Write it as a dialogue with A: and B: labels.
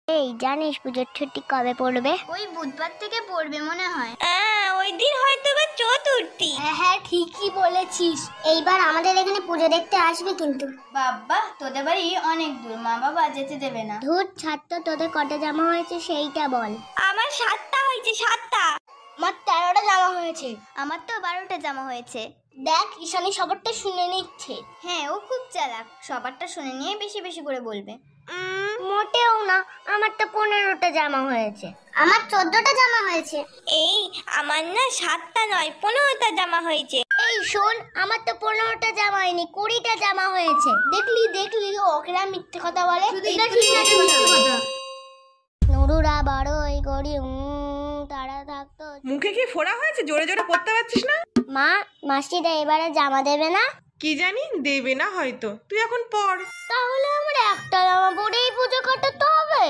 A: এই জানিস পুজোর ছুটি কবে পড়বে?
B: ওই বুধবার থেকে পড়বে মনে হয়।
A: ওই দিন হয়তো বা চতুর্থী।
B: হ্যাঁ ঠিকই বলেছিস।
A: এইবার আমাদের এখানে পুজো দেখতে আসবি কিন্তু।
B: বাবা তোদের বাড়ি অনেক দূর, মা বাবা যেতে দেবে না।
A: ধুর ছাত্র, তোদের কটা জামা হয়েছে সেইটা বল। আমার 7টা হয়েছে, 7টা।
B: আমার 13টা জামা হয়েছে।
A: আমার তো 12টা জামা হয়েছে।
B: দেখ ঈশানী সবারটা শুনে নিচ্ছে।
A: হ্যাঁ ও খুব চালাক, সবারটা শুনে নিয়ে বেশি বেশি করে বলবে। মোটেও না, আমার তো 15টা জামা হয়েছে।
B: আমার 14টা জামা হয়েছে।
A: এই আমার না 7টা নয় 15টা জামা হয়েছে। এই শোন, আমার তো 15টা জামা হয়নি, 20টা জামা হয়েছে।
B: দেখলি ওকেরা মিথ্যে কথা বলে।
A: নুরুরা বড়ই করি তারা থাকতো।
C: মুখে কি ফোড়া হয়েছে? জোরে জোরে পড়তে পারছিস না?
A: মা, মাসিরা এবারে জামা দেবে না?
C: কি জানি, দেবে না হয়তো। তুই এখন পড়।
A: তাহলে আমার একটা জামা পরেই পুজো কাটাতে হবে।